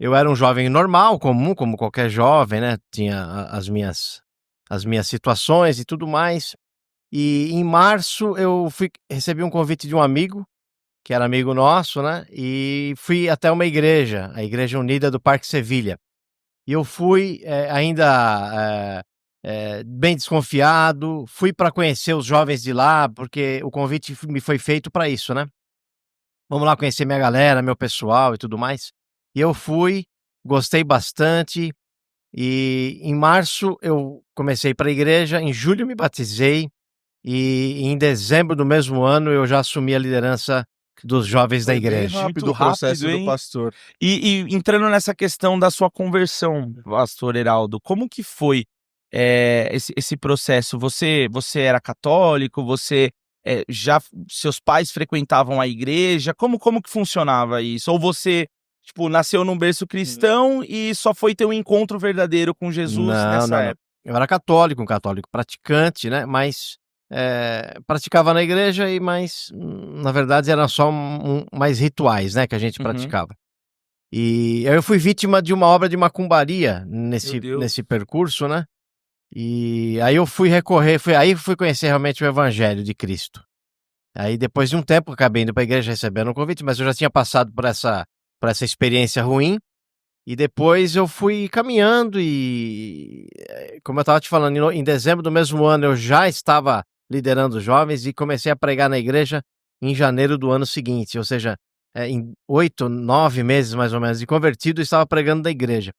eu era um jovem normal, comum, como qualquer jovem, né, tinha as minhas situações e tudo mais. E em março eu recebi um convite de um amigo, que era amigo nosso, né, e fui até uma igreja, a Igreja Unida do Parque Sevilha. E eu fui, ainda, bem desconfiado, fui para conhecer os jovens de lá, porque o convite me foi feito para isso, né. Vamos lá conhecer minha galera, meu pessoal e tudo mais. E eu fui, gostei bastante, e em março eu comecei para a igreja, em julho me batizei, e em dezembro do mesmo ano eu já assumi a liderança dos jovens da Foi bem igreja. rápido Muito o processo rápido, do hein? pastor. E entrando nessa questão da sua conversão, pastor Heraldo, como que foi, esse processo? Você era católico? Você, já seus pais frequentavam a igreja? Como que funcionava isso? Ou você, tipo, nasceu num berço cristão e só foi ter um encontro verdadeiro com Jesus Não, nessa não, não. época? Eu era católico, um católico praticante, né, mas, praticava na igreja mas, na verdade, era só mais rituais, né, que a gente Uhum. praticava. E eu fui vítima de uma obra de macumbaria Meu nesse Deus. percurso, né, e aí eu fui recorrer foi aí que fui conhecer realmente o evangelho de Cristo. Aí depois de um tempo acabei indo para a igreja recebendo um convite, mas eu já tinha passado por essa experiência ruim, e depois eu fui caminhando como eu estava te falando, em dezembro do mesmo ano eu já estava liderando os jovens e comecei a pregar na igreja em janeiro do ano seguinte, ou seja, em 8, 9 meses mais ou menos de convertido, eu estava pregando na igreja,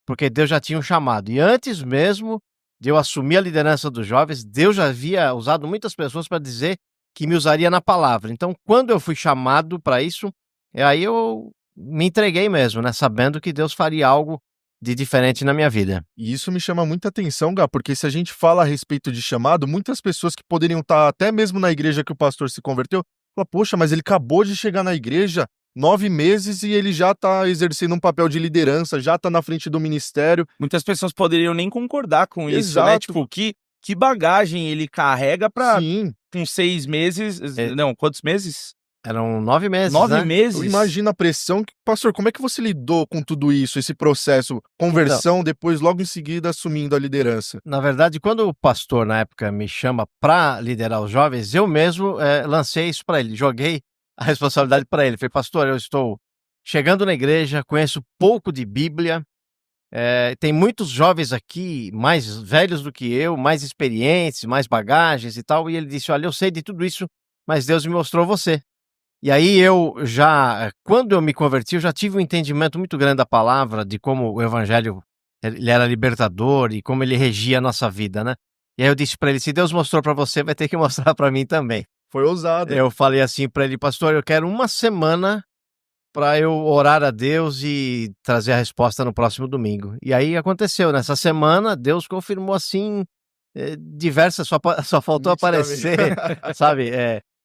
porque Deus já tinha um chamado. E antes mesmo de eu assumir a liderança dos jovens, Deus já havia usado muitas pessoas para dizer que me usaria na palavra. Então, quando eu fui chamado para isso, aí eu me entreguei mesmo, né, sabendo que Deus faria algo de diferente na minha vida. E isso me chama muita atenção, Gá, porque se a gente fala a respeito de chamado, muitas pessoas que poderiam estar até mesmo na igreja que o pastor se converteu, fala, poxa, mas ele acabou de chegar na igreja, 9 meses e ele já está exercendo um papel de liderança, já está na frente do ministério. Muitas pessoas poderiam nem concordar com isso, né, Exato. tipo, que bagagem ele carrega pra Sim, com 6 meses É. não, quantos meses? Eram 9 meses, 9 né. eu meses? imagino a pressão. Pastor, como é que você lidou com tudo isso, esse processo, Então, conversão, depois logo em seguida assumindo a liderança? na verdade, quando o pastor na época me chama para liderar os jovens, eu mesmo, lancei isso para ele, joguei a responsabilidade para ele. Falei: "Pastor, eu estou chegando na igreja, conheço pouco de Bíblia, tem muitos jovens aqui mais velhos do que eu, mais experientes, mais bagagens e tal", e ele disse: "Olha, eu sei de tudo isso, mas Deus me mostrou você". E aí eu já quando eu me converti, eu já tive um entendimento muito grande da palavra, de como o evangelho, ele era libertador e como ele regia a nossa vida, né. E aí eu disse para ele: "Se Deus mostrou para você, vai ter que mostrar para mim também". Foi ousado. Eu falei assim para ele: "Pastor, eu quero uma semana para eu orar a Deus e trazer a resposta no próximo domingo". E aí aconteceu, nessa semana Deus confirmou assim, diversas só faltou Nitidamente. aparecer, sabe,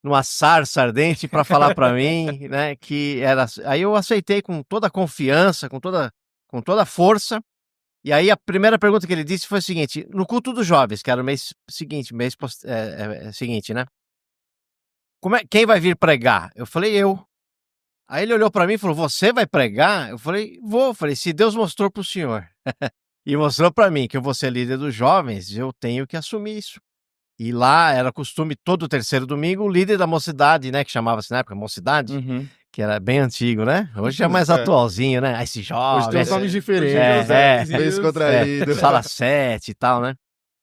numa sarça ardente para falar para mim, né, que era aí eu aceitei com toda a confiança, com toda a força, e aí a primeira pergunta que ele disse foi o seguinte: no culto dos jovens, que era o mês seguinte, seguinte, né: "Quem vai vir pregar?". Eu falei: "Eu". Aí ele olhou para mim e falou: "Você vai pregar?". Eu falei: "Vou". Eu falei: "Se Deus mostrou para o senhor e mostrou para mim que eu vou ser líder dos jovens, eu tenho que assumir isso". E lá era costume todo terceiro domingo o líder da mocidade, né, que chamava-se na época mocidade, Uhum. que era bem antigo, né, hoje é mais É. atualzinho, né, "Esse Hoje tem jovem, uns nomes Hoje tem uns é, bem nomezinhos. descontraído. sala 7 e tal, né.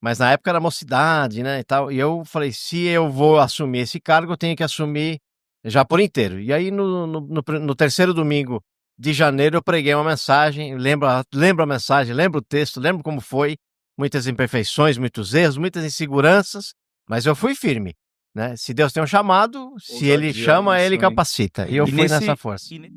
Mas na época era mocidade, né, e tal, e eu falei: "Se eu vou assumir esse cargo, eu tenho que assumir já por inteiro". E aí no terceiro domingo de janeiro eu preguei uma mensagem, lembro a mensagem, lembro o texto, lembro como foi, muitas imperfeições, muitos erros, muitas inseguranças, mas eu fui firme, né, se Deus tem um chamado, se ele Ousadia. chama, ele Isso, hein. capacita, e eu E fui nessa nesse força. e ne